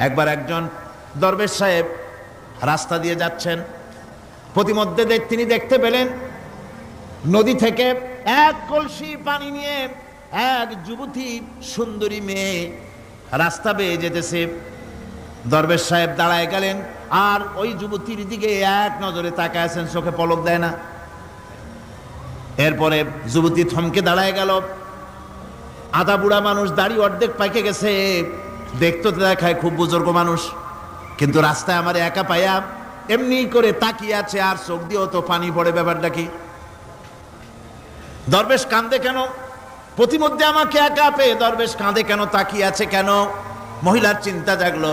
একবার একজন দরবেশ সাহেব রাস্তা দিয়ে যাচ্ছেন, প্রতিমধ্যে তিনি দেখতে পেলেন নদী থেকে এক কলসি পানি নিয়ে এক যুবতী সুন্দরী মেয়ে রাস্তা বেয়ে যেতেছে। দরবেশ সাহেব দাঁড়ায় গেলেন আর ওই যুবতীর দিকে এক নজরে তাকায় আছেন, চোখে পলক দেয় না। এরপরে যুবতী থমকে দাঁড়ায় গেল। আধা বুড়া মানুষ, দাড়ি অর্ধেক পাইকে গেছে, দেখতে দেখায় খুব বুজুর্গ মানুষ, কিন্তু রাস্তায় আমার একা পাইয়া এমনি করে তাকিয়ে আছে আর চোখ দিয়েও তো পানি পড়ে। ব্যাপারটা কি? দরবেশ কাঁদে কেন? প্রতিমধ্যে আমাকে একা পেয়ে দরবেশ কাঁদে কেন, তাকিয়ে আছে কেন? মহিলার চিন্তা জাগলো।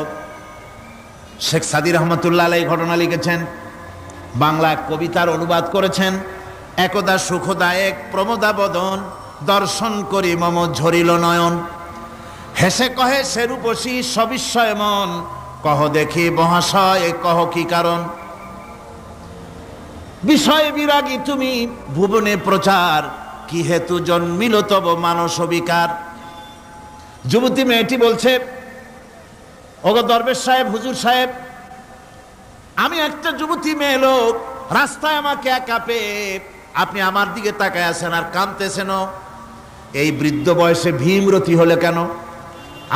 শেখ সাদি রহমতুল্লাহ আলাইহি ঘটনা লিখেছেন, বাংলা কবিতার অনুবাদ করেছেন। একদা সুখদায়ক প্রমোদা বদন, দর্শন করি মম ঝরিল নয়ন। হেসে কহে সে রূপসী সবিস্ময় মন, কহ দেখি মহাশয় কহ কি কারণ। বিষয় বিরাগী তুমি ভুবনে প্রচার, কি হেতু জন্মিল তব মানস বিকার। যুবতী মেয়েটি বলছে, ওগো দরবেশ সাহেব, হুজুর সাহেব, আমি একটা যুবতী মেয়ে লোক, রাস্তায় আমাকে একা পেয়ে আপনি আমার দিকে তাকায় আছেন আর কাঁদতেছেন। এই বৃদ্ধ বয়সে ভীমরতি হলে কেন?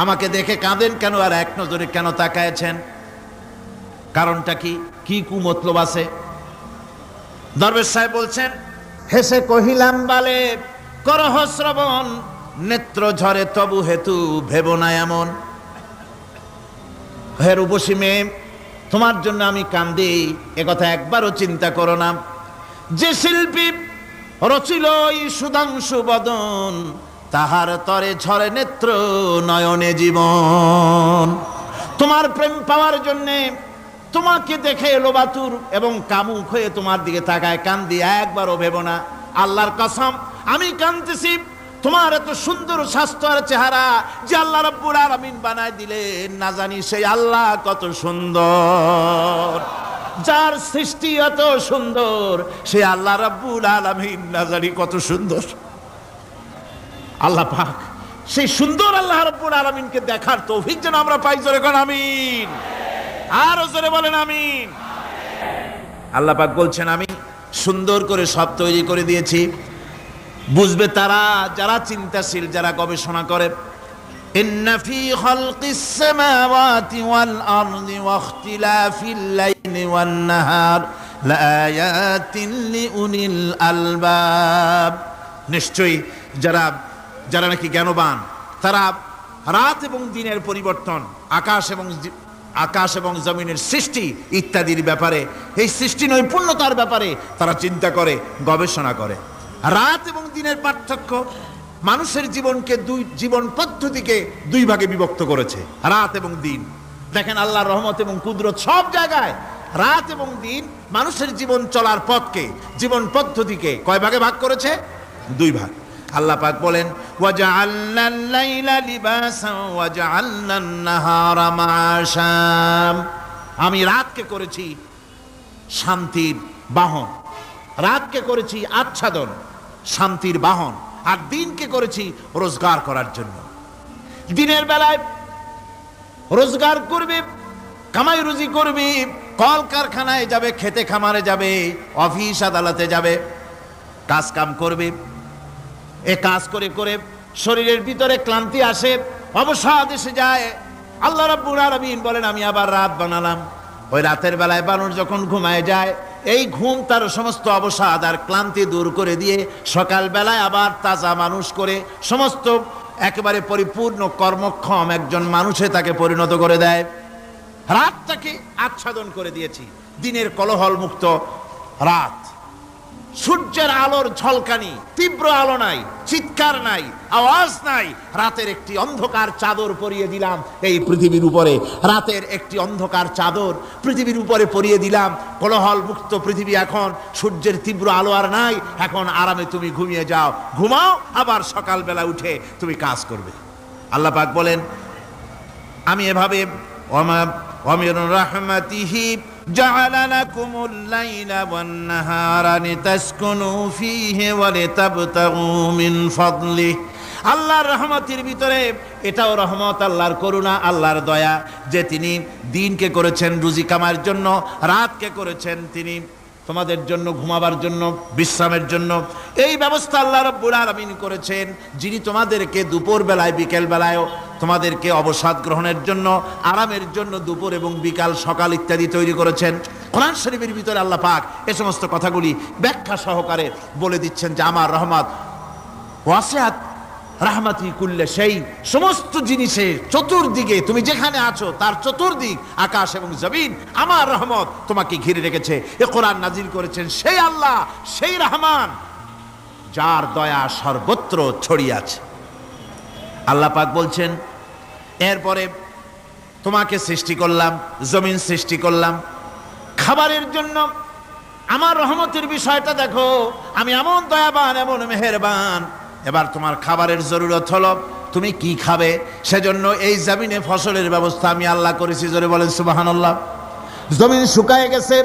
আমাকে দেখে কাঁদেন কেন আর এক নজরে কেন তাকায়ছেন? কারণটা কি? কি কুমতলব আছে? দরবেশ সাহেব বলছেন, হেসে কহিলাম বালে করহ শ্রবণ, নেত্র ঝরে তবু হেতু ভেব না এমন। হে রূপসী মেয়ে, তোমার জন্য আমি কান্দি, একথা একবারও চিন্তা করো না। যে শিল্পী রচিল এই সুধাংশু বদন, তাহার তরে ঝরে নেত্র নয়নে জীবন। তোমার প্রেম পাওয়ার জন্যে তোমাকে দেখে লোবাতুর এবং কামুক হয়ে তোমার দিকে তাকায় কান্দি, একবারও ভেব না। আল্লাহর কসম, আমি কাঁদতেছি তোমার এত সুন্দর স্বাস্থ্য আর চেহারা যে আল্লাহ রাব্বুল আলামিন বানায় দিলেন, না জানি সেই আল্লাহ কত সুন্দর। যার সৃষ্টি এত সুন্দর সে আল্লাহ রাব্বুল আলামিন না জানি কত সুন্দর। আল্লাহ পাক সেই সুন্দর আল্লাহ রাব্বুল আলামিনকে দেখার তৌফিক যেন আমরা পাই। জোরে কোন আমিন, আরো জোরে বলেন আমিন। আল্লাহ পাক বলছেন, আমি সুন্দর করে সব তৈরি করে দিয়েছি। বুঝবে তারা যারা চিন্তাশীল, যারা গবেষণা করে। ইন্না ফি খালকিস সামাওয়াতি ওয়াল আরদি ওয়া ইখতিলাফিল লাইলি ওয়ান নাহার লাআয়াতিন লিউলিল আলবাব। নিশ্চয়ই যারা নাকি জ্ঞানবান, তারা রাত এবং দিনের পরিবর্তন, আকাশ এবং জমিনের সৃষ্টি ইত্যাদির ব্যাপারে, এই সৃষ্টি নৈপুণ্যতার ব্যাপারে তারা চিন্তা করে, গবেষণা করে। রাত এবং দিনের পার্থক্য মানুষের জীবনকে জীবন পদ্ধতিকে দুই ভাগে বিভক্ত করেছে, রাত এবং দিন। দেখেন আল্লাহর রহমত এবং কুদরত সব জায়গায়। রাত এবং দিন মানুষের জীবন চলার পথকে, জীবন পদ্ধতিকে কয় ভাগে ভাগ করেছে? দুই ভাগ। আল্লাহ পাক বলেন, ওয়াজআলনাল লাইলা লিবাসান ওয়াজআলনান নাহারা মাআশা। আমি রাতকে করেছি শান্তির বাহন, রাতকে করেছি আচ্ছাদন, শান্তির বাহন, আর দিনকে করেছি রোজগার করার জন্য। দিনের বেলায় রোজগার করবে, কামাই রুজি করবে, কল কারখানায় যাবে, খেতে খামারে যাবে, অফিস আদালতে যাবে, কাজ কাম করবে। এ কাজ করে করে শরীরের ভিতরে ক্লান্তি আসে, অবসাদ এসে যায়। আল্লাহ রাব্বুল আলামিন বলেন, আমি আবার রাত বানালাম। ওই রাতের বেলায় মানুষ যখন ঘুমায় যায়, এই ঘুম তার সমস্ত অবসাদ আর ক্লান্তি দূর করে দিয়ে সকাল বেলায় আবার তাজা মানুষ করে সমস্ত একেবারে পরিপূর্ণ কর্মক্ষম একজন মানুষে তাকে পরিণত করে দেয়। রাতটাকে আচ্ছাদন করে দিয়েছি, দিনের কোলাহল মুক্ত রাত। সূর্যের আলোর ঝলকানি, তীব্র আলো নাই, চিৎকার নাই, আওয়াজ নাই। রাতের একটি অন্ধকার চাদর পরিয়ে দিলাম এই পৃথিবীর উপরে। রাতের একটি অন্ধকার চাদর পৃথিবীর উপরে পরিয়ে দিলাম। কোলাহল মুক্ত পৃথিবী। এখন সূর্যের তীব্র আলো আর নাই। এখন আরামে তুমি ঘুমিয়ে যাও, ঘুমাও, আবার সকালবেলা উঠে তুমি কাজ করবে। আল্লাহ পাক বলেন, আমি এভাবে ومن رحمته جعل لكم الليل والنهار لتسكنوا فيه ولتبتغوا من فضله আল্লাহর রহমতের ভিতরে এটাও রহমত, আল্লাহর করুণা, আল্লাহর দয়া যে তিনি দিনকে করেছেন রুজি কামার জন্য, রাতকে করেছেন তিনি তোমাদের জন্য ঘুমাবার জন্য, বিশ্রামের জন্য। এই ব্যবস্থা আল্লাহ রাব্বুল আলামিন করেছেন, যিনি তোমাদেরকে দুপুর বেলায় বিকেল বেলায়ও তোমাদেরকে অবসাদ গ্রহণের জন্য, আরামের জন্য দুপুর এবং বিকাল সকাল ইত্যাদি তৈরি করেছেন। কোরআন শরীফের ভিতরে আল্লাহ পাক এ সমস্ত কথাগুলি ব্যাখ্যা সহকারে বলে দিচ্ছেন যে আমার রহমত ওয়াসিআত রাহমাতি কুল্লে, সেই সমস্ত জিনিসের চতুর্দিকে তুমি যেখানে আছো তার চতুর্দিক আকাশ এবং জমিন আমার রহমত তোমাকে ঘিরে রেখেছে। এ কোরআন নাজিল করেছেন সেই আল্লাহ, সেই রহমান যার দয়া সর্বত্র ছড়িয়ে আছে। আল্লাহ পাক বলছেন এরপরে তোমাকে সৃষ্টি করলাম, জমিন সৃষ্টি করলাম খাবারের জন্য। আমার রহমতের বিষয়টা দেখো, আমি এমন দয়াবান, এমন মেহেরবান। এবার তোমার খাবারের জরুরত হলো তুমি কি খাবে, সেজন্য এই জমিনে ফসলের ব্যবস্থা আমি আল্লাহ করেছি। জোরে বলেন সুবহানাল্লাহ। জমিন শুকায় গেছে,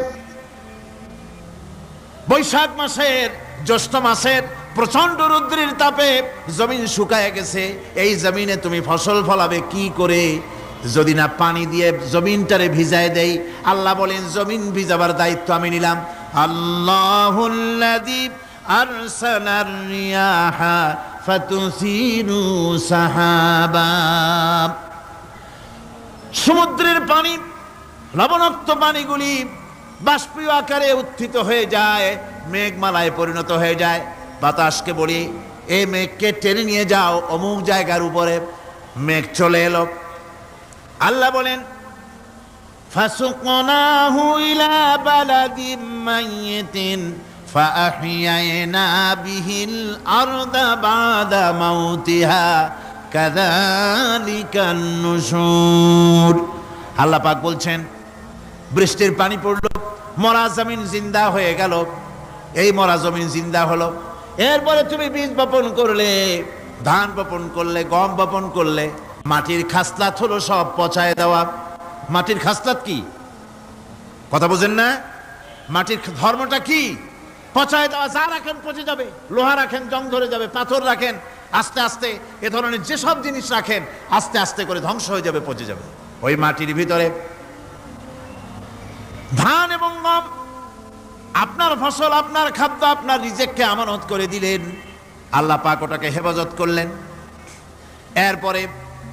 বৈশাখ মাসের জ্যৈষ্ঠ মাসের প্রচন্ড রৌদ্রের তাপে জমিন শুকায় গেছে। এই জমিনে তুমি ফসল ফলাবে কি করে যদি না পানি দিয়ে জমিনটারে ভিজায় দেই? আল্লাহ বলেন জমিন ভিজাবার দায়িত্ব আমি নিলাম। আল্লাহুল্লাযী আরসালার রিয়াহা ফাতুসিরু সাহাবা। সমুদ্রের পানি, লবণাক্ত পানিগুলি বাষ্পীয় আকারে উত্থিত হয়ে যায়, মেঘমালায় পরিণত হয়ে যায়। বাতাসকে বলি এই মেঘকে টেনে নিয়ে যাও অমুক জায়গার উপরে, মেঘ চলে এলো। আল্লাহ বলেন ফাসুকনাহু ইলা বালাদিম মাইয়িতিন ফাআহইয়ানা বিহিল আরদা বাদা মাউতিহা কাযালিকান নুশুর। আল্লাহ পাক বলছেন বৃষ্টির পানি পড়লো, মরা জমিন জিন্দা হয়ে গেল। এই মরা জমিন জিন্দা হলো। এরপরে তুমি বীজ বপন করলে, ধান বপন করলে, গম বপন করলে, মাটির খাসলাত হলো সব পচায় দেওয়া। মাটির খাসলাত কি? কথা বোঝেন না? মাটির ধর্মটা কি? পচায় দেওয়া। যা রাখেন পচে যাবে, লোহা রাখেন জং ধরে যাবে, পাথর রাখেন আস্তে আস্তে, এ ধরনের যেসব জিনিস রাখেন আস্তে আস্তে করে ধ্বংস হয়ে যাবে, পচে যাবে। ওই মাটির ভিতরে ধান এবং গম, আপনার ফসল, আপনার খাদ্য, আপনার রিজেককে আমানত করে দিলেন। আল্লাহ পাক ওটাকে হেফাজত করলেন। এরপরে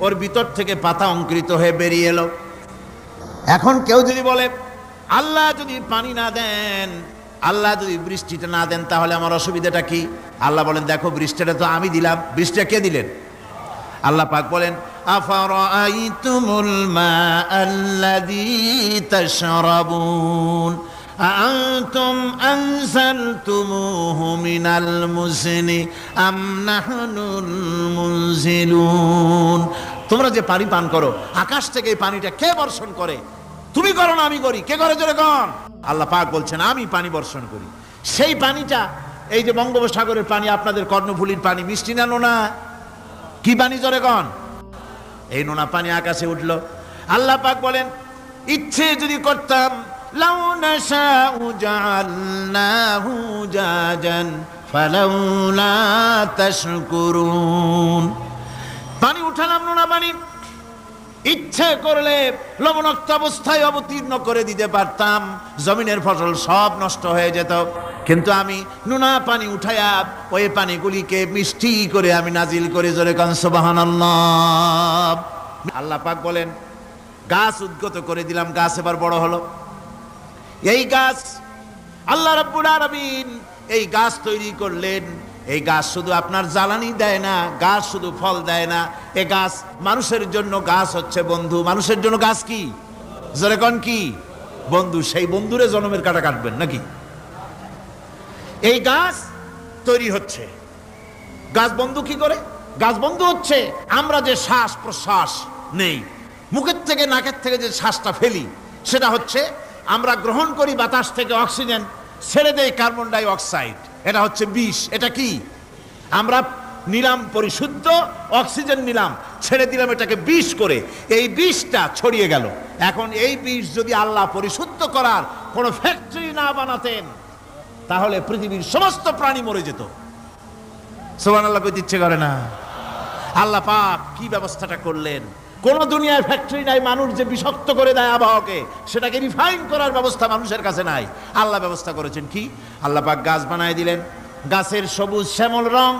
ওর ভিতর থেকে পাতা অঙ্কুরিত হয়ে বেরিয়ে এলো। এখন কেউ যদি বলে আল্লাহ যদি পানি না দেন, আল্লাহ যদি বৃষ্টিটা না দেন, তাহলে আমার অসুবিধাটা কি? আল্লাহ বলেন দেখো বৃষ্টিটা তো আমি দিলাম। বৃষ্টিটা কে দিলেন? আল্লাহ পাক বলেন আফারাআইতুমুল মাআল্লাযী তাশরাবুন আআনতুম আনজালতুমুহু মিনাল মুজনি আম নাহনুল মুনজিলুন। তোমরা যে পানি পান করো, আকাশ থেকে এই পানিটা কে বর্ষণ করে? তুমি করো না আমি করি? কে করে জোরে কোন? আল্লাহ পাক বলছেন আমি পানি বর্ষণ করি। সেই পানিটা এই যে বঙ্গোপসাগরের পানি, আপনাদের কর্ণফুলীর পানি, মিষ্টি না নোনা? কি পানি জোরে কোন? এই নোনা পানি আকাশে উঠলো। আল্লাহ পাক বলেন ইচ্ছে যদি করতাম লাউ নাশাউ জাআলনাহু জাজান ফালাউলা তাশকুরুন। পানি উঠালাম, নোনা পানি, ইচ্ছে করলে লবণাক্ত অবস্থায় অবতীর্ণ করে দিতে পারতাম, জমিনের ফসল সব নষ্ট হয়ে যেত। কিন্তু আমি নোনা পানি উঠায়া ওই পানিগুলিকে মিষ্টি করে আমি নাজিল করে জোরে কান সুবহানাল্লাহ। আল্লাহ পাক বলেন গাছ উদ্গত করে দিলাম, গাছ এবার বড় হলো। এই গাছ আল্লাহ রাব্বুল আলামিন এই গাছ তৈরি করলেন। এই গাছ শুধু আপনার জ্বালানি দেয় না, গাছ শুধু ফল দেয় না, এই গাছ মানুষের জন্য, গাছ হচ্ছে বন্ধু। মানুষের জন্য গাছ কি? জোরে কোন কি? বন্ধু। সেই বন্ধুরে জন্মের কাটা কাটবেন নাকি? এই গাছ তৈরি হচ্ছে। গাছ বন্ধু কি করে? গাছ বন্ধু হচ্ছে আমরা যে শ্বাস প্রশ্বাস নেই, মুখের থেকে নাকের থেকে যে শ্বাসটা ফেলি, সেটা হচ্ছে আমরা গ্রহণ করি বাতাস থেকে অক্সিজেন, ছেড়ে দেয় কার্বন ডাই অক্সাইড। এটা হচ্ছে বিষ। এটা কি? আমরা নিলাম পরিশুদ্ধ অক্সিজেন, নিলাম, ছেড়ে দিলাম এটাকে বিষ করে। এই বিষটা ছড়িয়ে গেল। এখন এই বিষ যদি আল্লাহ পরিশুদ্ধ করার কোনো ফ্যাক্টরি না বানাতেন, তাহলে পৃথিবীর সমস্ত প্রাণী মরে যেত। সুবহানাল্লাহ কইতে ইচ্ছে করে না? আল্লাহ পাক কি ব্যবস্থাটা করলেন। কোন দুনিয়ায় ফ্যাক্টরি নাই মানুষ যে বিষাক্ত করে দেয় আবহাওয়াকে, সেটাকে রিফাইন করার ব্যবস্থা মানুষের কাছে নাই। আল্লাহ ব্যবস্থা করেছেন কি, আল্লাহ পাক গাছ বানায় দিলেন, গাছের সবুজ শ্যামল রং,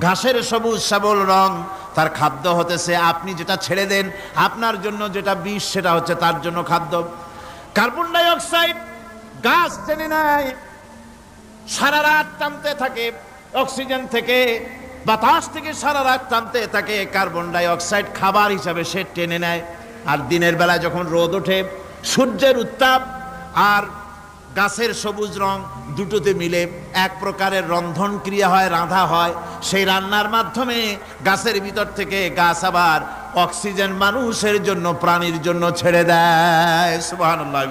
ঘাসের সবুজ শ্যামল রং, তার খাদ্য হতেছে আপনি যেটা ছেড়ে দেন, আপনার জন্য যেটা বিষ সেটা হচ্ছে তার জন্য খাদ্য। কার্বন ডাই অক্সাইড গাছ টেনে নেয়, সারা রাত টানতে থাকে, অক্সিজেন থেকে বাতাস থেকে সারা রাত টানতে থাকে, কার্বন ডাই অক্সাইড খাবার হিসাবে সে টেনে নেয়। আর দিনের বেলায় যখন রোদ ওঠে, সূর্যের উত্তাপ আর গাছের সবুজ রং দুটোতে মিলে এক প্রকারের রন্ধন ক্রিয়া হয়, রাঁধা হয়। সেই রান্নার মাধ্যমে গাছের ভিতর থেকে গাছ আবার অক্সিজেন মানুষের জন্য, প্রাণীর জন্য ছেড়ে দেয়। সুবহানাল্লাহ।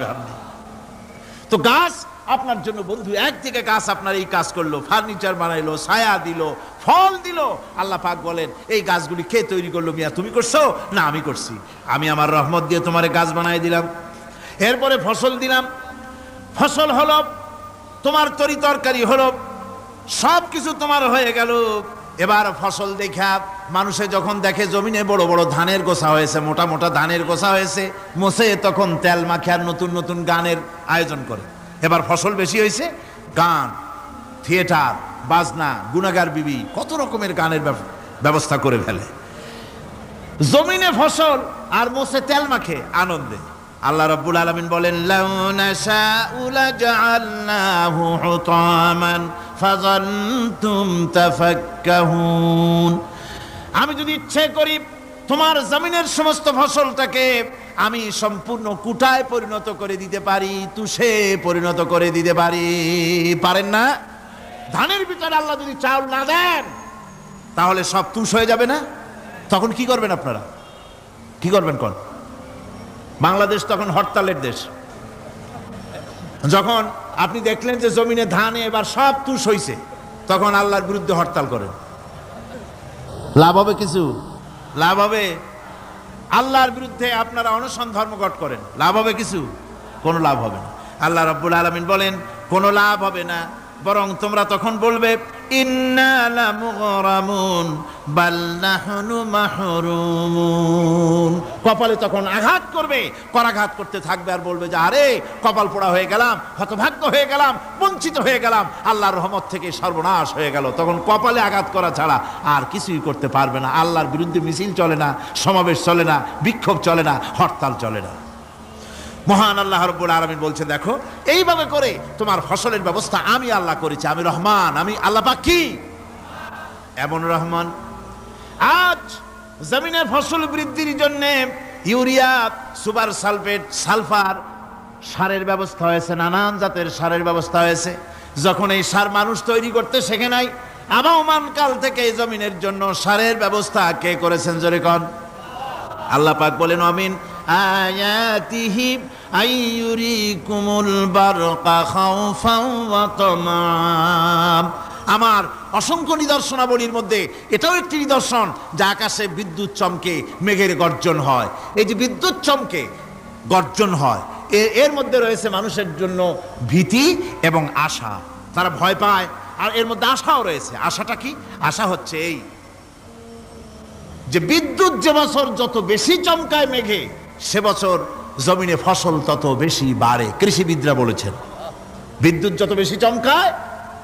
তো গাছ আপনার জন্য বন্ধু, একদিকে গাছ আপনার এই কাজ করলো, ফার্নিচার বানাইলো, ছায়া দিল, ফল দিল। আল্লাহ পাক বলেন এই গাছগুলি কে তৈরি করলো? মিয়া তুমি করছো? না আমি করছি। আমি আমার রহমত দিয়ে তোমারে গাছ বানাই দিলাম, এরপরে ফসল দিলাম, ফসল হলো, তোমার তরি তরকারি হলো, সব কিছু তোমার হয়ে গেল। এবার ফসল দেখা মানুষে যখন দেখে জমিনে বড় বড় ধানের গোছা হয়েছে, মোটা মোটা ধানের গোছা হয়েছে, মোছে তখন তেল মাখে আর নতুন নতুন গানের আয়োজন করে। এবার ফসল বেশি হয়েছে, গান, থিয়েটার, বাজনা, গুনাগার বিবি, কত রকমের গানের ব্যবস্থা করে ফেলে। জমিনে ফসল আর মোছে তেল মাখে আনন্দে। আল্লাহ রাব্বুল আলামিন বলেন লাউ নাশাউ লাজআলনাহু হুতামান ফাযানতুম তাফাক্কাহুন। আমি যদি ইচ্ছে করি তোমার জমিনের সমস্ত ফসলটাকে আমি সম্পূর্ণ কুটায় পরিণত করে দিতে পারি, তুষে পরিণত করে দিতে পারি। পারেন না? ধানের ভিতরে আল্লাহ যদি চাউল না দেন তাহলে সব তুষ হয়ে যাবে না? তখন কি করবেন আপনারা? কি করবেন? কোন বাংলাদেশ তখন হরতালের দেশ। যখন আপনি দেখলেন যে জমিনে ধানে এবার সব তুষ হইছে, তখন আল্লাহর বিরুদ্ধে হরতাল করেন। লাভ হবে কিছু? লাভ হবে? আল্লাহর বিরুদ্ধে আপনারা অনশন ধর্মঘট করেন, লাভ হবে কিছু? কোনো লাভ হবে না। আল্লাহ রাব্বুল আলামিন বলেন কোনো লাভ হবে না, বরং তোমরা তখন বলবে ইন্না লামুগরামুন বাল নাহনু মাহরুমুন। কপালে তখন আঘাত করবে, করাঘাত করতে থাকবে আর বলবে যে আরে কপাল পোড়া হয়ে গেলাম, হতভাগ্য হয়ে গেলাম, বঞ্চিত হয়ে গেলাম, আল্লাহর রহমত থেকে সর্বনাশ হয়ে গেল। তখন কপালে আঘাত করা ছাড়া আর কিছুই করতে পারবে না। আল্লাহর বিরুদ্ধে মিছিল চলে না, সমাবেশ চলে না, বিক্ষোভ চলে না, হরতাল চলে না। মহান আল্লাহ রাব্বুল আলামিন বলছে দেখো এইভাবে করে তোমার ফসলের ব্যবস্থা আমি আল্লাহ করেছি। আমি রহমান, আমি আল্লাহ পাক কি এমন রহমান। আজ জমিনের ফসল বৃদ্ধির জন্য ইউরিয়া, সুপার সালফেট, সালফার সারের ব্যবস্থা হয়েছে, নানান জাতের সারের ব্যবস্থা হয়েছে। যখন এই সার মানুষ তৈরি করতে শেখে নাই, আবহমান কাল থেকে এই জমিনের জন্য সারের ব্যবস্থা কে করেছেন? জোরে কোন? আল্লাহ পাক বলেন আমিন আয়াতিহি আইয়ুরিকুমুল বারকা খাউফাও ওয়া তামাম। আমার অসংখ্য নিদর্শনাবলীর মধ্যে এটাও একটি নিদর্শন যে আকাশে বিদ্যুৎ চমকে মেঘের গর্জন হয়। এই যে বিদ্যুৎ চমকে গর্জন হয়, এর মধ্যে রয়েছে মানুষের জন্য ভীতি এবং আশা। তারা ভয় পায় আর এর মধ্যে আশাও রয়েছে। আশাটা কি? আশা হচ্ছে এই যে বিদ্যুৎ যে বছর যত বেশি চমকায় মেঘে, সে বছর জমিনে ফসল তত বেশি বাড়ে। কৃষিবিদরা বলেছেন বিদ্যুৎ যত বেশি চমকায়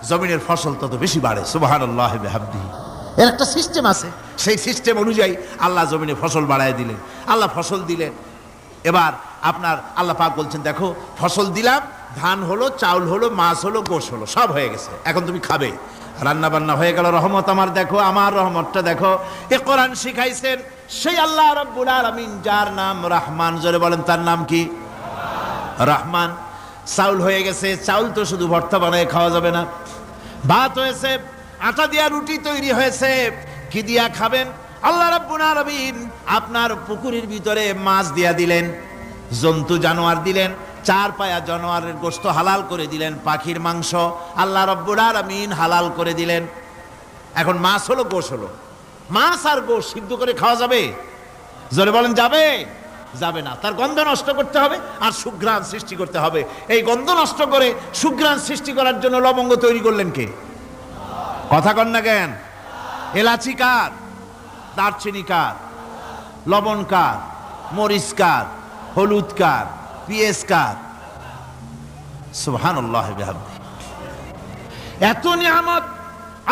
জমিনের ফসল তত বেশি বাড়ে। সুবহানাল্লাহ বিহামদিহি। এর একটা সিস্টেম আছে, সেই সিস্টেম অনুযায়ী আল্লাহ জমিনে ফসল বাড়ায় দিলেন। আল্লাহ ফসল দিলেন। এবার আপনার আল্লাহ পাক বলছেন দেখো ফসল দিলাম, ধান হলো, চাউল হলো, মাছ হলো, গোশ হলো, সব হয়ে গেছে, এখন তুমি খাবে। রান্না বান্না হয়ে গেল, রহমত আমার দেখো, আমার রহমতটা দেখো। এ কোরআন শিখাইছেন সেই আল্লাহ রাব্বুল আলামিন যার নাম রহমান। জোরে বলেন তার নাম কি? রহমান। চাউল হয়ে গেছে, চাউল তো শুধু ভর্তা বানায় খাওয়া যাবে না, ভাত হয়েছে, আটা দিয়া রুটি তৈরি হয়েছে, কি দিয়া খাবেন? আল্লাহ রাব্বুল আলামিন আপনার পুকুরের ভিতরে মাছ দিয়া দিলেন, জন্তু জানোয়ার দিলেন, চার পায়া জানোয়ারের গোশত হালাল করে দিলেন, পাখির মাংস আল্লাহ রাব্বুল আলামিন হালাল করে দিলেন। এখন মাছ হলো, গোশ হলো। মাছ আর গোশ সিদ্ধ করে খাওয়া যাবে? জোরে বলেন যাবে? যাবে না। তার গন্ধ নষ্ট করতে হবে আর সুঘ্রাণ সৃষ্টি করতে হবে। এই গন্ধ নষ্ট করে সুঘ্রাণ সৃষ্টি করার জন্য লবঙ্গ তৈরি করলেন কে? কথা কন না কেন? এলাচি কার? দারচিনি কার, লবণ কার, মরিচ কার, হলুদ কার, পেঁয়াজ কার? সুবহানাল্লাহ বিহামদি। এত নিয়ামত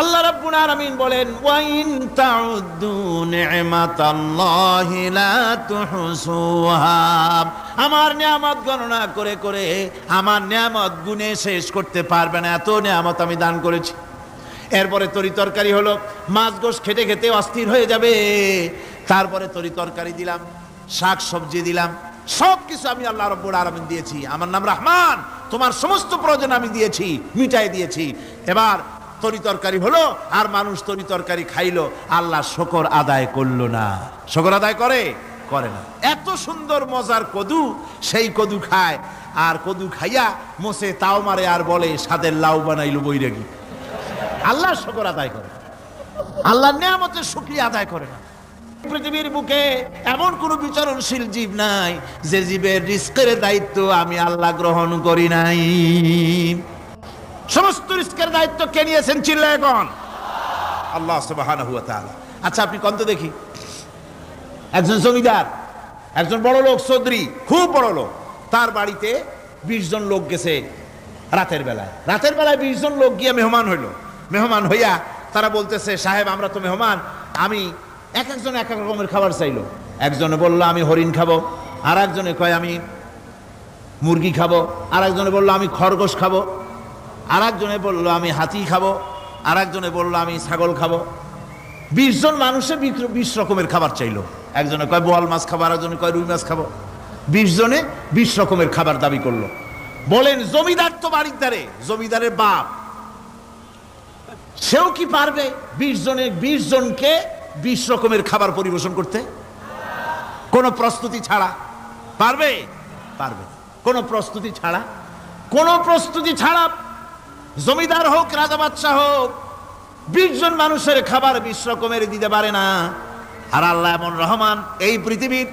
আল্লাহ রাব্বুল আলামিন বলেন, ওয়া ইন তাউদ্দু নি'মাতাল্লাহি লা তুহসুহা। আমার নিয়ামত গণনা করে করে আমার নিয়ামত গুণে শেষ করতে পারবে না, এত নিয়ামত আমি দান করেছি। এরপরে তরি তরকারি হলো, মাছ গোশ খেতে খেতে অস্থির হয়ে যাবে, তারপরে তরি তরকারি দিলাম, শাক সবজি দিলাম, সব কিছু আমি আল্লাহ রাব্বুল আলামিন দিয়েছি। আমার নাম রহমান, তোমার সমস্ত প্রয়োজন আমি দিয়েছি, মিটাই দিয়েছি। এবার তরি তরকারি হলো, আর মানুষ তরি তরকারি খাইলো, আল্লাহ শুকর আদায় করলো না। শুকর আদায় করে না। এত সুন্দর মজার কদু, সেই কদু খায়, আর কদু খাইয়া মোসে তাও মারে, আর বলে স্বাদের লাউ বানাইলো বৈরাগী। আল্লাহ শুকর আদায় করে, আল্লাহর নিয়ামতের শুকরিয়া আদায় করে না। পৃথিবীর বুকে এমন কোন বিচরণশীল জীব নাই যে জীবের রিস্কের দায়িত্ব আমি আল্লাহ গ্রহণ করি নাই। সমস্ত রিস্কের দায়িত্ব কে নিয়েছেন? চিল্লায় কোন? আল্লাহ সুবহানাহু ওয়া তাআলা। আচ্ছা আপনি কোন তো দেখি, একজন জমিদার, একজন বড় লোক, চৌধুরী, খুব বড় লোক, তার বাড়িতে 20 জন লোক গেছে রাতের বেলায়। 20 জন লোক গিয়ে মেহমান হইল। মেহমান হইয়া তারা বলতেছে, সাহেব আমরা তো মেহমান, আমি এক একজন এক এক রকমের খাবার চাইলো। একজনে বলল আমি হরিণ খাবো, আর একজনে কয় আমি মুরগি খাবো, আর একজনে বললো আমি খরগোশ খাবো, আর একজনে বললো আমি হাতি খাবো, আর একজনে বললো আমি ছাগল খাবো। 20 জন মানুষে 20 রকমের খাবার চাইলো। একজনে কয় বোয়াল মাছ খাবো, আর একজনে কয় রুই মাছ খাবো। 20 জনে 20 রকমের খাবার দাবি করলো। বলেন জমিদার তো বাড়ির ধারে, জমিদারের বাপ, সেও কি পারবে 20 জনকে 20 রকমের খাবার পরিবেশন করতে? কোন প্রস্তুতি ছাড়া পারবে? কোন প্রস্তুতি ছাড়া জমিদার হোক, রাজা বাদশাহ হোক, 20 জন মানুষের খাবার 20 রকমের দিতে পারে না। আর আল্লাহ এমন রহমান, এই পৃথিবীর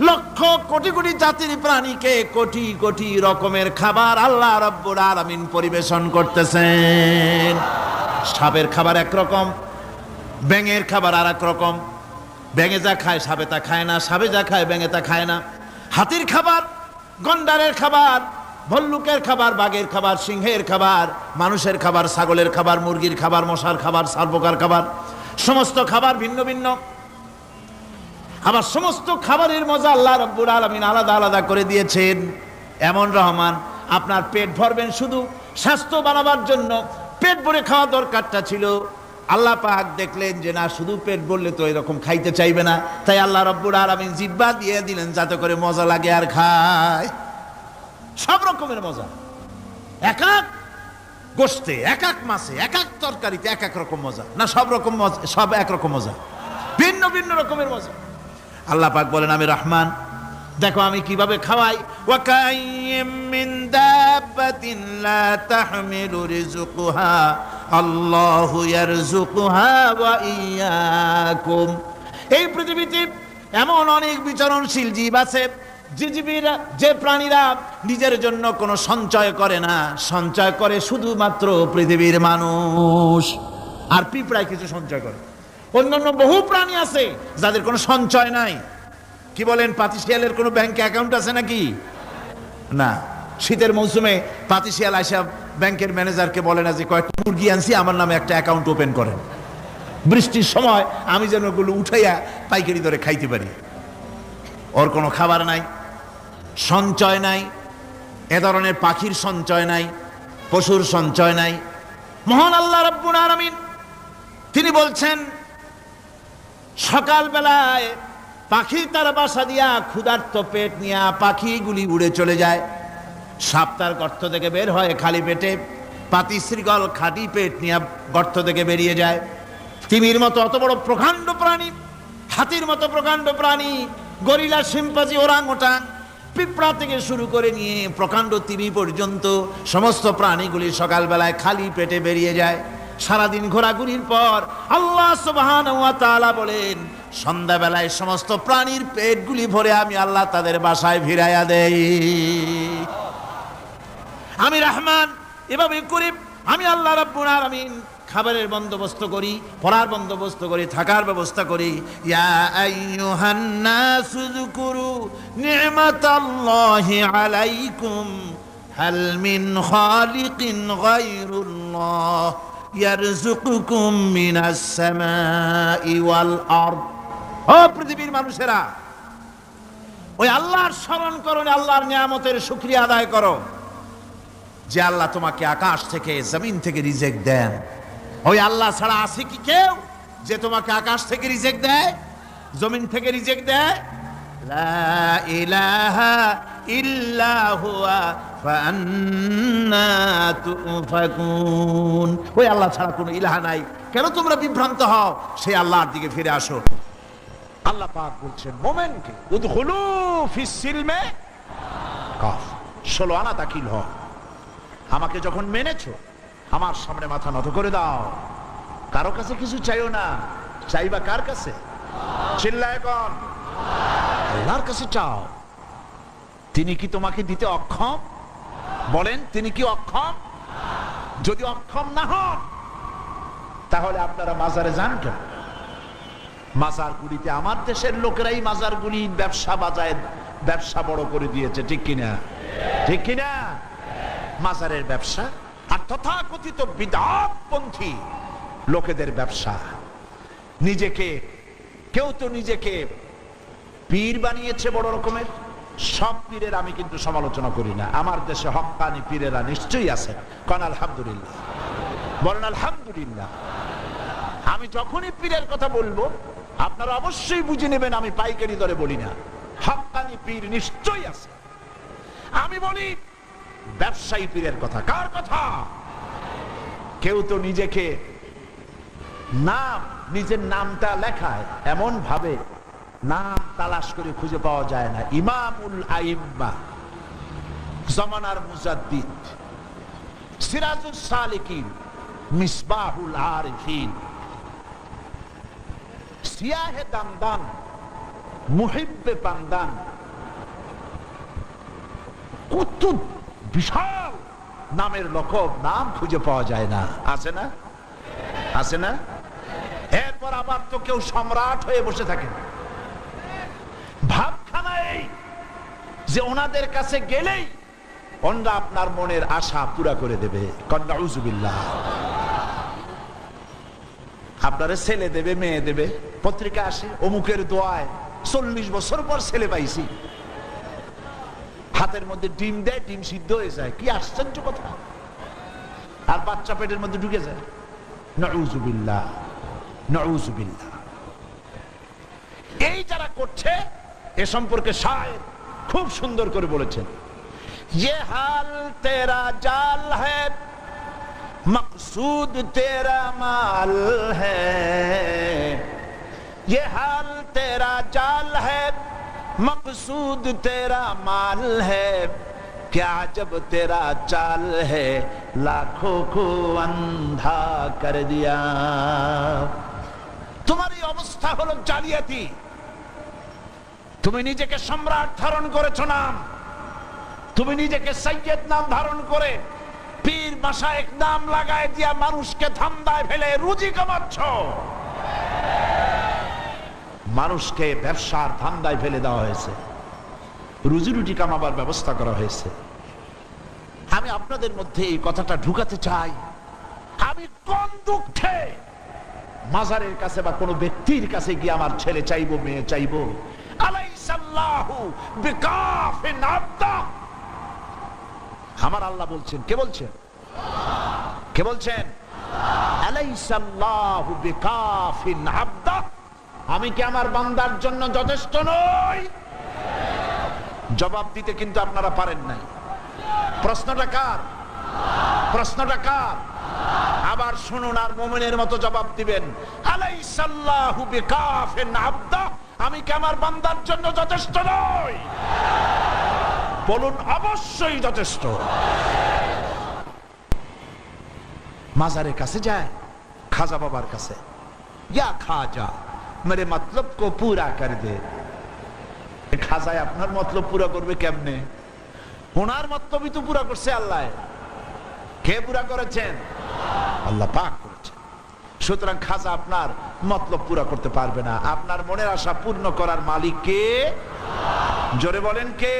লক্ষ কোটি কোটি জাতির প্রাণীকে কোটি কোটি রকমের খাবার আল্লাহ রাব্বুল আলামিন পরিবেশন করতেছেন। সাপের খাবার একরকম, ব্যাঙের খাবার আর এক রকম। ব্যাঙে যা খায় সাপে তা খায় না, সাপে যা খায় ব্যাঙে তা খায় না। হাতির খাবার, গন্ডারের খাবার, ভল্লুকের খাবার, বাঘের খাবার, সিংহের খাবার, মানুষের খাবার, ছাগলের খাবার, মুরগির খাবার, মশার খাবার, সারপোকার খাবার, সমস্ত খাবার ভিন্ন ভিন্ন। আবার সমস্ত খাবারের মজা আল্লাহ রাব্বুল আলামিন আলাদা আলাদা করে দিয়েছেন। এমন রহমান, আপনার পেট ভরবেন শুধু স্বাস্থ্য বানাবার জন্য, পেট ভরে খাওয়া দরকারটা ছিল। আল্লাহ পাক দেখলেন যে না, শুধু পেট ভরলে তো এরকম খাইতে চাইবে না, তাই আল্লাহ রাব্বুল আলামিন জিহ্বা দিয়ে দিলেন যাতে করে মজা লাগে আর খায়। সব রকমের মজা, এক এক গোশতে, এক এক মাছে, এক এক তরকারিতে এক এক রকম মজা না, সব রকম মজা, সব একরকম মজা, ভিন্ন ভিন্ন রকমের মজা। আল্লাহ পাক বলেন আমি রহমান, দেখো আমি কিভাবে খাওয়াই। ওয়া কাইয়্যিম মিন দাব্বাতিন লা তাহমিলু রিজকুহা আল্লাহু ইয়ারযুকুহা ওয়া ইয়্যাকুম। এই পৃথিবীতে এমন অনেক বিচরণশীল জীব আছে, যে প্রাণীরা নিজের জন্য কোনো সঞ্চয় করে না, সঞ্চয় করে শুধুমাত্র পৃথিবীর মানুষ। আর পিঁপড়ায় কিছু সঞ্চয় করে। অন্যান্য বহু প্রাণী আছে যাদের কোনো সঞ্চয় নাই। কি বলেন, পাতিশিয়ালের কোনো ব্যাংকে অ্যাকাউন্ট আছে নাকি? না। শীতের মৌসুমে পাতিশিয়াল আইসা ব্যাংকের ম্যানেজারকে বলে না যে কয়েকটা মুরগি আনছি, আমার নামে একটা অ্যাকাউন্ট ওপেন করেন, বৃষ্টির সময় আমি যেন ওগুলো উঠাইয়া পাইকারি দরে খাইতে পারি। ওর কোনো খাবার নাই, সঞ্চয় নাই। এ ধরনের পাখির সঞ্চয় নাই, পশুর সঞ্চয় নাই। মহান আল্লাহ রাব্বুল আলামিন তিনি বলছেন, সকালবেলায় পাখি তার বাসা দিয়া ক্ষুধার্ত পেট নিয়ে পাখিগুলি উড়ে চলে যায়। সাপ তার গর্ত থেকে বের হয় খালি পেটে, পাতি শ্রীগল খাঁটি পেট নিয়ে গর্ত থেকে বেরিয়ে যায়। তিমির মতো অত বড় প্রকাণ্ড প্রাণী, হাতির মতো প্রকাণ্ড প্রাণী, গরিলা, শিম্পাঞ্জি, ওরাংওটাং, পিঁপড়া থেকে শুরু করে নিয়ে প্রকাণ্ড তিমি পর্যন্ত সমস্ত প্রাণীগুলি সকালবেলায় খালি পেটে বেরিয়ে যায়। সারাদিন ঘোরাঘুরির পর আল্লাহ সুবহানাহু ওয়া তাআলা বলেন, সন্ধ্যাবেলায় সমস্ত প্রাণীর পেটগুলি ভরে আমি আল্লাহ তাদের বাসায় ফিরাইয়া দেই। আমি রহমান, এভাবে করি আমি আল্লাহ রাব্বুল আলামিন খাবারের বন্দোবস্ত করি, পড়ার বন্দোবস্ত করি, থাকার ব্যবস্থা করি। ইয়া আইয়ুহান নাসু যকুরু নি'মাতাল্লাহি আলাইকুম হাল মিন খালিকিন গায়রুল্লাহ ইয়ারযুকুকুম মিনাস সামাই ওয়াল আরদ। ও পৃথিবীর মানুষেরা, ওই আল্লাহর স্মরণ করো, আল্লাহর নিয়ামতের শুকরিয়া আদায় করো যে আল্লাহ তোমাকে আকাশ থেকে জমিন থেকে রিজিক দেন। ওই আল্লাহ ছাড়া আছে কি কেউ যে তোমাকে আকাশ থেকে রিজিক দেয়, জমিন থেকে রিজিক দেয়? লা ইলাহা ইল্লা হুয়া ফাআন্না তুফাকুন। ওই আল্লাহ ছাড়া কোনো ইলাহা নাই, কেন তোমরা বিভ্রান্ত হও? সেই আল্লাহর দিকে ফিরে আসো। আল্লাহ পাক বলছেন মোমেনকে উদখুলু ফিস সিলমে কাফ, 16 আনা দাখিল হও। আমাকে যখন মেনেছো, আমার সামনে মাথা নত করে দাও। কারো কাছে কিছু চাইও না, চাইবা কার কাছে? চিল্লায় কোন? আল্লাহর কাছে চাও। তিনি কি তোমাকে দিতে অক্ষম? বলেন, তিনি কি অক্ষম? যদি অক্ষম না হন তাহলে আপনারা মাজারে যান কেন? মাজারগুলিতে আমার দেশের লোকেরাই মাজারগুলি ব্যবসা বাজায়, ব্যবসা বড় করে দিয়েছে, ঠিক কিনা? ঠিক কিনা? মাজারের ব্যবসা আর তথাকথিত বিদআতপন্থী লোকেদের ব্যবসা। নিজেকে কেউ তো নিজেকে পীর বানিয়েছে বড় রকমের। সব পীরের আমি কিন্তু সমালোচনা করি না, আমার দেশে হক্কানি পীরেরা নিশ্চয়ই আছে। কারণ আলহামদুলিল্লাহ, বলেন আলহামদুলিল্লাহ। আমি যখনই পীরের কথা বলবো আপনারা অবশ্যই বুঝে নেবেন আমি পাইকারি দরে বলি না, হক্কানি পীর নিশ্চয়ই আছে। আমি বলি ব্যবসায়ী পীরের কথা। কার কথা? কেউ তো নিজেকে নাম, নিজের নামটা লেখায় এমন ভাবে নাম তালাশ করে খুঁজে পাওয়া যায় না। ইমামুল আইম্মা, জামানার মুজাদ্দিদ, সিরাজুস সালিকিন, মিসবাহুল আরিফিন, সিয়াহে দামদান, মুহিব্বে পান্দান, কত বিশাল নামের লকব, নাম খুঁজে পাওয়া যায় না। আছে না? আছে না? এরপর আবার তো কেউ সম্রাট হয়ে বসে থাকে। ভাবখানা এই যে ওনাদের কাছে গেলেই ওনারা আপনার মনের আশা পুরা করে দেবে। নাউজুবিল্লাহ। আপনারা ছেলে দেবে, মেয়ে দেবে, পত্রিকা আসে অমুকের দোয়ায় 40 বছর পর ছেলে পাইছি। হাতের মধ্যে ডিম দেয়, ডিম সিদ্ধ হয়ে যায়। কি আশ্চর্য কথা! আর বাচ্চা পেটের মধ্যে ঢুকে যায়। নাউজুবিল্লাহ, নাউজুবিল্লাহ। এই যারা করছে এ সম্পর্কে শায়ের খুব সুন্দর করে বলেছেন, ये हाल तेरा जाल है मकसूद तेरा माल है, ये हाल तेरा जाल है मकसूद तेरा माल है, क्या जब तेरा चाल है लाखों को अंधा कर दिया। तुम्हारी अवस्था হলো জালিয়াতি। তুমি নিজেকে সম্রাট ধারণ করেছো নাম, তুমি নিজেকে সৈয়দ নাম ধারণ করে পীর মাশায়েখ নাম লাগায় দিয়া মানুষকে ধান্দায় ফেলে রুজি কামাচ্ছ। মানুষকে ব্যবসার ধান্দায় ফেলে দেওয়া হয়েছে, রুজি রুটি কামাবার ব্যবস্থা করা হয়েছে। আমি আপনাদের মধ্যে এই কথাটা ঢুকাতে চাই। আমি কোন দুঃখে মাজারের কাছে বা কোনো ব্যক্তির কাছে গিয়ে আমার ছেলে চাইবো, মেয়ে চাইবো? আলাইসাল্লাহু বিকাফিন আবদা। আমার আল্লাহ বলছেন, কে বলছেন? কে বলছেন? আলাইসাল্লাহু বিকাফিন আবদা। আমি কি আমার বান্দার জন্য যথেষ্ট নই? জবাব দিতে কিন্তু আপনারা পারেন নাই। প্রশ্নটা কার? প্রশ্নটা কার? আবার শুনুন আর মুমিনের মতো জবাব দিবেন। আলাইসাল্লাহু বিকাফিন আবদা। আমি কি আমার বান্দার জন্য যথেষ্ট নই? বলুন অবশ্যই যথেষ্ট। মাজারের কাছে যায়, খাজা বাবার কাছে, ইয়া খাজা মেরে মতলব কো পুরা কর দে। খাজায় আপনার মতলব পুরা করবে কেমনে? ওনার মতলবই তো পুরা করছে আল্লাহ। কে পুরা করেছেন? আল্লাহ পাক করেছেন। সুতরাং খাজা আপনার মতলব পুরা করতে পারবে না। আপনার মনের আশা পূর্ণ করার মালিক কে? জোরে বলেন কে?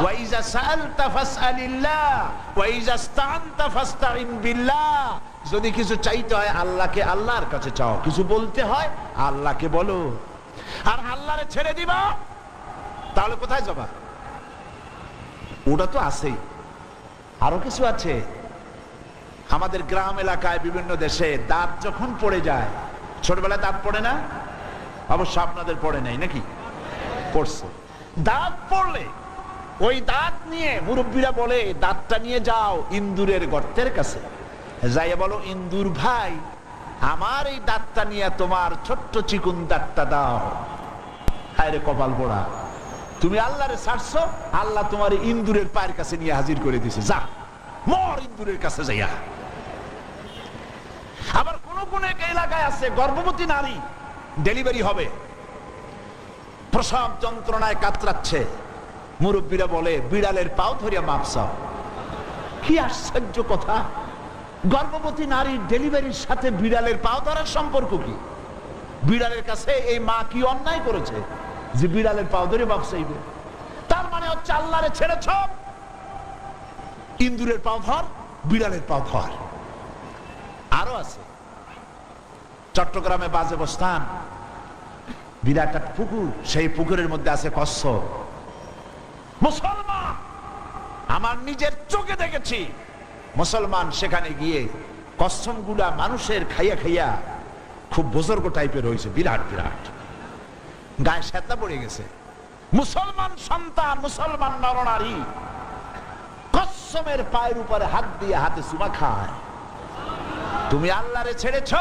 ওয়াইজা সাআলতা ফাসআলিল্লাহ ওয়াইজা ইসতাআনতা ফাসতাইন বিল্লাহ। যদি কিছু চাইতে হয় আল্লাহকে, আল্লাহর কাছে চাও। কিছু বলতে হয় আল্লাহকে বলো। আর আল্লাহরে ছেড়ে দিবা তাহলে কোথায় যাবা? ওটা তো আছেই, আরো কিছু আছে। আমাদের গ্রাম এলাকায় বিভিন্ন দেশে দাঁত যখন পড়ে যায়, ছোটবেলায় দাঁত পড়ে না? অবশ্য আপনাদের পড়ে নাই নাকি? পড়ছে। দাঁত পড়লে ওই দাঁত নিয়ে মুরব্বীরা বলে দাঁতটা নিয়ে যাও ইন্দুরের গর্তের কাছে, যাইয়া বলো ইন্দুর ভাই আমার এই দাঁতটা নিয়ে তোমার ছোট্ট চিকুন দাঁতটা দাও। হায়রে কপাল পোড়া, তুমি আল্লাহরে ছাড়ছো, আল্লাহ তোমার ইন্দুরের পায়ের কাছে নিয়ে হাজির করে দিছে। যা মর ইন্দুরের কাছে যাইয়া। আবার কোন কোন এলাকায় আছে গর্ভবতী নারী ডেলিভারি হবে, প্রসব যন্ত্রণায় কাতরাচ্ছে, মুরব্বীরা বলে বিড়ালের পাও ধরিয়া মাপ চাও। কি আশ্চর্য কথা! গর্ভবতী নারীর ডেলিভারির সাথে বিড়ালের পাও ধরার সম্পর্ক কি? বিড়ালের কাছে এই মা কি অন্যায় করেছে যে বিড়ালের পাও ধরে মাপ চাইবে? তার মানে হচ্ছে আল্লাহরে ছেড়েছ, ইন্দুরের পাও ধর, বিড়ালের পাও ধর। আরো আছে চট্টগ্রামে বাজে বস্তান, বিরাট একটা পুকুর, সেই পুকুরের মধ্যে আছে কচ্ছপ। মুসলমান, আমার নিজের চোখে দেখেছি মুসলমান সেখানে গিয়ে কচ্ছপ গুলা মানুষের খাইয়া খাইয়া খুব বুজুর্গ টাইপের হয়েছে, বিরাট বিরাট, গায়ে শ্বেতা পড়ে গেছে। মুসলমান সন্তান, মুসলমান নরনারী কচ্ছপের পায়ের উপরে হাত দিয়ে হাতে চুমা খায়। তুমি আল্লাহরে ছেড়েছ,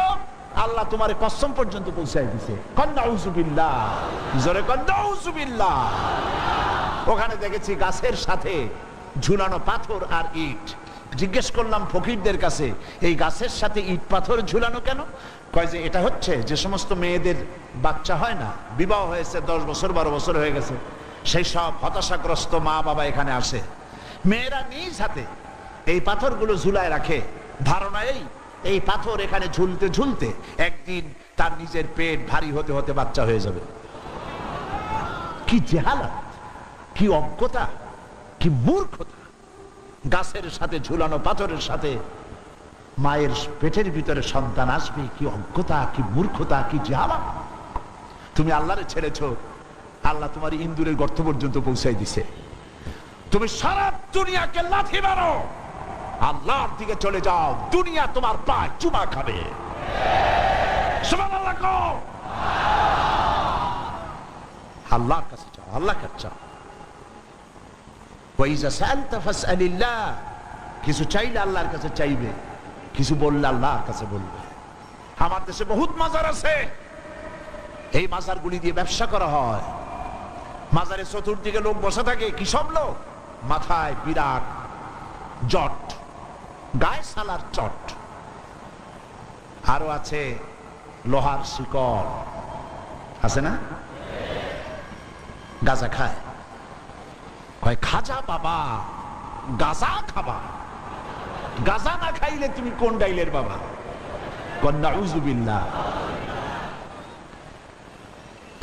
আল্লাহ তোমার কসম পর্যন্ত পৌঁছায় দিছে। নাউযুবিল্লাহ, জোরে নাউযুবিল্লাহ। ওখানে দেখেছি গাছের সাথে ঝুলানো পাথর আর ইট। জিজ্ঞেস করলাম ফকিরদের কাছে, এই গাছের সাথে ইট পাথর ঝুলানো কেন? কয় যে এটা হচ্ছে যে সমস্ত মেয়েদের বাচ্চা হয় না, বিবাহ হয়েছে 10 বছর 12 বছর হয়ে গেছে, সেই সব হতাশাগ্রস্ত মা বাবা এখানে আসে, মেয়েরা নিজ হাতে এই পাথরগুলো ঝুলায় রাখে, ধারণা এই পাথর এখানে ঝুলতে ঝুলতে একদিন তার নিজের পেট ভারী হতে হতে বাচ্চা হয়ে যাবে। কি জেহালাত, কি অজ্ঞতা, কি মূর্খতা! গাছের সাথে ঝুলানো পাথরের সাথে মায়ের পেটের ভিতরে সন্তান আসবে, কি অজ্ঞতা, কি মূর্খতা, কি জেহালাত! তুমি আল্লাহরে ছেড়েছো, আল্লাহ তোমার ইন্দুরের গর্ত পর্যন্ত পৌঁছাই দিছে। তুমি সারা দুনিয়াকে লাথি মারো, আল্লাহর দিকে চলে যাও, দুনিয়া তোমার পায়ে চুমা খাবে। সুবহানাল্লাহ কও। আল্লাহর কাছে যাও, আল্লাহর কাছে যাও। ওয়াইজা সাআলতা ফাসআলিল্লাহ, কিছু চাইলে আল্লাহর কাছে চাইবে, কিছু বললে আল্লাহর কাছে বলবে। আমার দেশে বহুত মাজার আছে, এই মাজারগুলি দিয়ে ব্যবসা করা হয়। মাজারের চতুর্দিকে লোক বসে থাকে, কি সব লোক, মাথায় বিরাট জট, গায়ে সালার চট, আরো আছে লোহার শিকল, আছে না? গাঁজা খায়, কয় খাজা বাবা গাঁজা খাবা, গাঁজা না খাইলে তুমি কোন ডাইলের বাবা? নাউযুবিল্লাহ।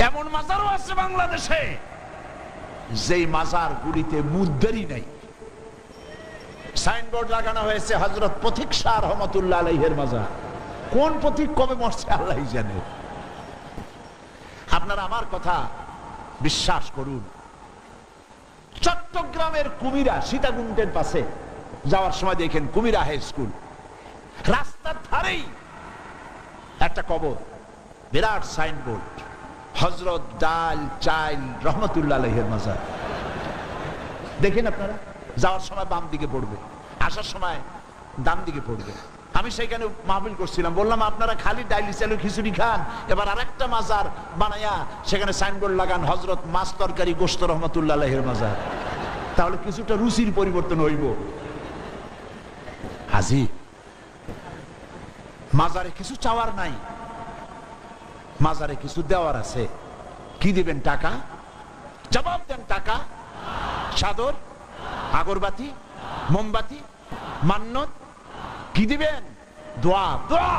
এমন মাজারও আছে বাংলাদেশে যেই মাজার গুলিতে মুদ্দারি নাই, সাইনবোর্ড লাগানো হয়েছে হযরত পথিক শাহ রহমাতুল্লাহ আলাইহির মাজার। কোন পথিক কবে মরছে আল্লাহই জানে। আপনারা আমার কথা বিশ্বাস করুন, চট্টগ্রামের কুমিরা সীতাকুণ্ডের পাশে যাওয়ার সময় দেখেন কুমিরা হাই স্কুল, রাস্তার ধারেই একটা কবর, বিরাট সাইনবোর্ড, হযরত ডাল চাইল রহমাতুল্লাহ আলাইহির মাজার। দেখেন আপনারা, যাওয়ার সময় বাম দিকে পড়বে, আসার সময় ডান দিকে পড়বে। আমি সেখানে মাহফিল করছিলাম, বললাম আপনারা খালি ডাইলি চালু খিচুড়ি খান, এবার আরেকটা মাজার বানায়া সেখানে সাইনবোর্ড লাগান হযরত মাছ তরকারি গোশত রহমাতুল্লাহ আলাইহির মাজার, তাহলে কিছুটা রুচির পরিবর্তন হইব। হাজি মাজারে কিছু চাওয়ার নাই, মাজারে কিছু দেওয়ার আছে। কি দিবেন? টাকা? জবাব দেন, টাকা, চাদর, আগরবাতি, মোমবাতি, মান্নত, কি দিবেন? দোয়া। দোয়া